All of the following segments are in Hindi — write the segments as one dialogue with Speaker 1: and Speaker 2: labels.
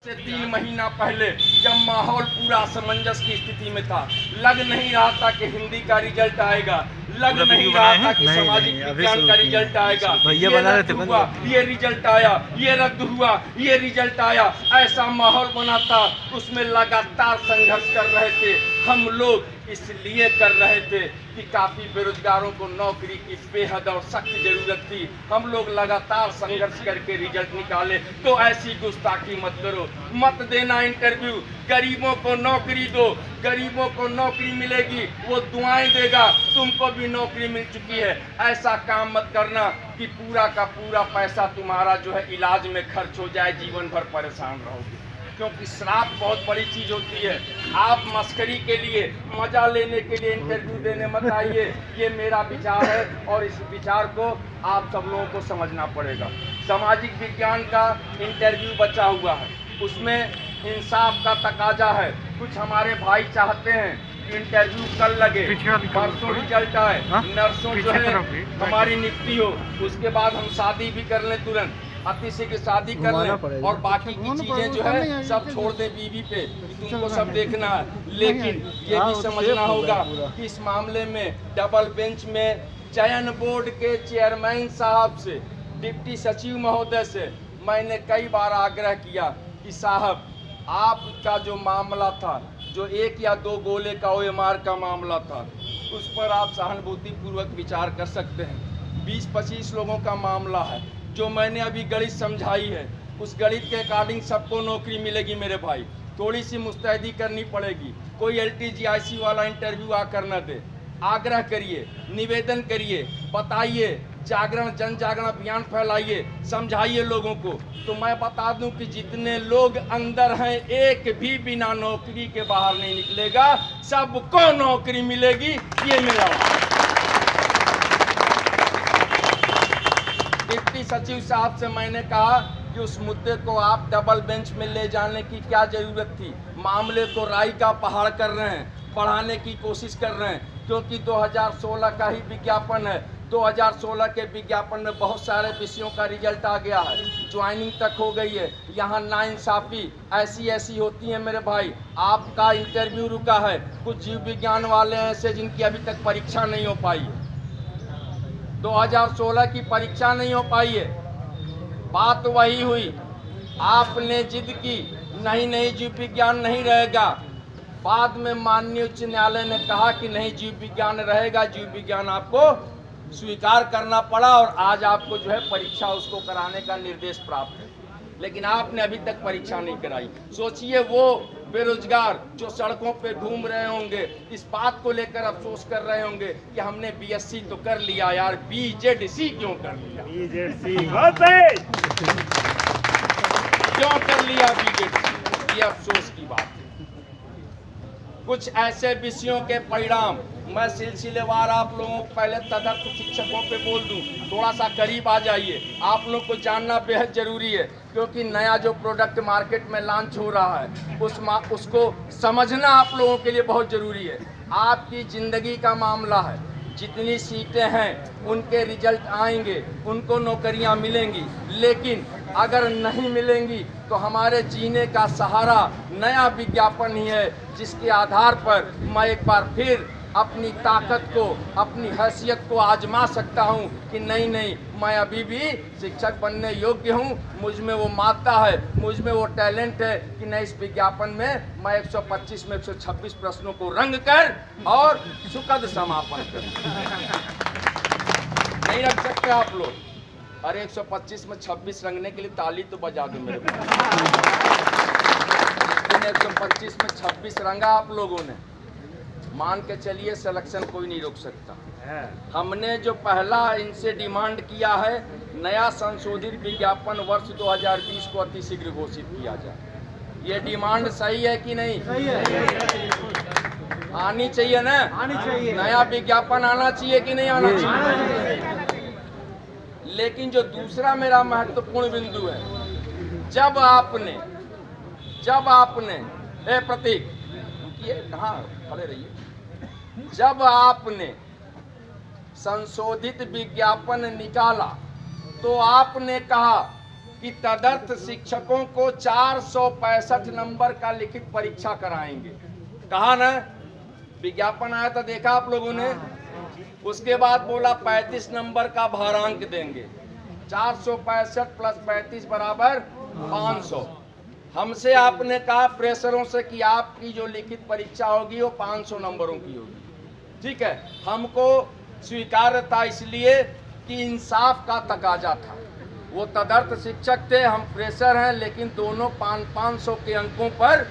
Speaker 1: से 3 महीना पहले जब माहौल पूरा असमंजस की स्थिति में था, लग नहीं रहा था कि हिंदी का रिजल्ट आएगा, लग नहीं रहा था कि सामाजिक विज्ञान का रिजल्ट आएगा, ये रद्द हुआ, ये रिजल्ट आया, ये रद्द हुआ, ये रिजल्ट आया। ऐसा माहौल बना था, उसमें लगातार संघर्ष कर रहे थे हम लोग। इसलिए कर रहे थे कि काफ़ी बेरोजगारों को नौकरी की बेहद और सख्त जरूरत थी। हम लोग लगातार संघर्ष करके रिजल्ट निकाले। तो ऐसी गुस्ताखी मत करो, मत देना इंटरव्यू। गरीबों को नौकरी दो, गरीबों को नौकरी मिलेगी, वो दुआएं देगा, तुमको भी नौकरी मिल चुकी है। ऐसा काम मत करना कि पूरा का पूरा पैसा तुम्हारा जो है इलाज में खर्च हो जाए, जीवन भर परेशान रहोगे। क्योंकि श्राप बहुत बड़ी चीज होती है। आप मस्करी के लिए, मजा लेने के लिए इंटरव्यू देने मत आइए। ये मेरा विचार है और इस विचार को आप सब लोगों को समझना पड़ेगा। सामाजिक विज्ञान का इंटरव्यू बचा हुआ है, उसमें इंसाफ का तकाजा है। कुछ हमारे भाई चाहते हैं कि इंटरव्यू कल लगे, परसों रिजल्ट आए, नर्सों जो है हमारी नियुक्ति हो, उसके बाद हम शादी भी कर लें, तुरंत अति शीघ्र शादी कर लें और बाकी की चीजें जो है सब छोड़ दे बीवी पे, तुमको सब देखना है। लेकिन ये भी समझना होगा कि इस मामले में डबल बेंच में चयन बोर्ड के चेयरमैन साहब से, डिप्टी सचिव महोदय से मैंने कई बार आग्रह किया कि साहब, आपका जो मामला था, जो 1 या 2 गोले का OMR का मामला था, उस पर आप सहानुभूति पूर्वक विचार कर सकते हैं। 20-25 लोगों का मामला है। जो मैंने अभी गणित समझाई है, उस गणित के अकॉर्डिंग सबको नौकरी मिलेगी मेरे भाई। थोड़ी सी मुस्तैदी करनी पड़ेगी। कोई LTGIC वाला इंटरव्यू आकर न दे। आग्रह करिए, निवेदन करिए, बताइए, जागरण, जन जागरण अभियान फैलाइए, समझाइए लोगों को। तो मैं बता दूं कि जितने लोग अंदर हैं, एक भी बिना नौकरी के बाहर नहीं निकलेगा, सबको नौकरी मिलेगी, ये मेरा डिप्टी सचिव साहब से मैंने कहा कि उस मुद्दे को आप डबल बेंच में ले जाने की क्या जरूरत थी। मामले को राई का पहाड़ कर रहे हैं, बढ़ाने की कोशिश कर रहे हैं, क्योंकि 2016 का ही विज्ञापन है। 2016 के विज्ञापन में बहुत सारे विषयों का रिजल्ट आ गया है, ज्वाइनिंग तक हो गई है। यहाँ नाइंसाफ़ी ऐसी होती है मेरे भाई। आपका इंटरव्यू रुका है, कुछ जीव विज्ञान वाले ऐसे जिनकी अभी तक परीक्षा नहीं हो पाई है। 2016 की परीक्षा नहीं हो पाई है। बात वही हुई, आपने जिद की नहीं जीव विज्ञान नहीं रहेगा। बाद में माननीय उच्च न्यायालय ने कहा कि नहीं, जीव विज्ञान रहेगा। जीव विज्ञान आपको स्वीकार करना पड़ा और आज आपको जो है परीक्षा उसको कराने का निर्देश प्राप्त है। लेकिन आपने अभी तक परीक्षा नहीं कराई। सोचिए वो बेरोजगार जो सड़कों पे घूम रहे होंगे, इस बात को लेकर अफसोस कर रहे होंगे कि हमने BSc तो कर लिया यार, BZC क्यों कर लिया, क्यों कर लिया BZC, ये अफसोस की बात है। कुछ ऐसे विषयों के परिणाम मैं सिलसिलेवार आप लोगों को पहले तदर्थ शिक्षकों पे बोल दूं, थोड़ा सा करीब आ जाइए। आप लोग को जानना बेहद जरूरी है, क्योंकि नया जो प्रोडक्ट मार्केट में लॉन्च हो रहा है उसको समझना आप लोगों के लिए बहुत ज़रूरी है। आपकी ज़िंदगी का मामला है। जितनी सीटें हैं उनके रिजल्ट आएंगे, उनको नौकरियां मिलेंगी। लेकिन अगर नहीं मिलेंगी तो हमारे जीने का सहारा नया विज्ञापन ही है, जिसके आधार पर मैं एक बार फिर अपनी ताकत को, अपनी हैसियत को आजमा सकता हूं कि नहीं, मैं अभी भी शिक्षक बनने योग्य हूं। मुझ में वो मात्रा है, मुझ में वो टैलेंट है कि नहीं, इस विज्ञापन में मैं 125 में 126 प्रश्नों को रंग कर और सुखद समापन कर नहीं रख सकते आप लोग। अरे 125 में 26 रंगने के लिए ताली तो बजा दो मेरे को। 125 में 26 रंगा आप लोगों ने, मान के चलिए सिलेक्शन कोई नहीं रोक सकता। हमने जो पहला इनसे डिमांड किया है, नया संशोधित विज्ञापन वर्ष 2020 को अति शीघ्र घोषित किया जाए। ये डिमांड सही है कि नहीं? सही है। आनी चाहिए ना, आनी चाहिए। नया विज्ञापन आना चाहिए कि नहीं आना चाहिए? लेकिन जो दूसरा मेरा महत्वपूर्ण बिंदु है, जब आपने प्रतीक ये कहाँ खड़े रहिए, जब आपने संशोधित विज्ञापन निकाला तो आपने कहा कि तदर्थ शिक्षकों को 465 नंबर का लिखित परीक्षा कराएंगे। कहा ना, विज्ञापन आया था, देखा आप लोगों ने। उसके बाद बोला 35 नंबर का भारांक देंगे। 465 प्लस 35 बराबर 500। हमसे आपने कहा प्रेशरों से कि आपकी जो लिखित परीक्षा होगी वो 500 नंबरों की होगी। ठीक है, हमको स्वीकार्य था इसलिए कि इंसाफ का तकाजा था। वो तदर्थ शिक्षक थे, हम प्रेशर हैं, लेकिन दोनों 500 के अंकों पर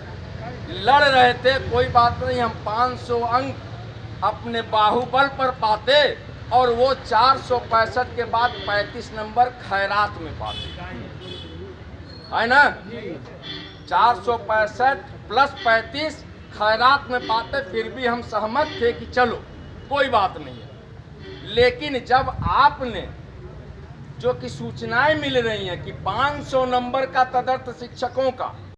Speaker 1: लड़ रहे थे। कोई बात नहीं, हम 500 अंक अपने बाहुबल पर पाते और वो 465 के बाद 35 नंबर खैरात में पाते, है ना। 465 प्लस 35 खैरात में पाते, फिर भी हम सहमत थे कि चलो कोई बात नहीं है। लेकिन जब आपने जो कि सूचनाएं मिल रही हैं कि 500 नंबर का तदर्थ शिक्षकों का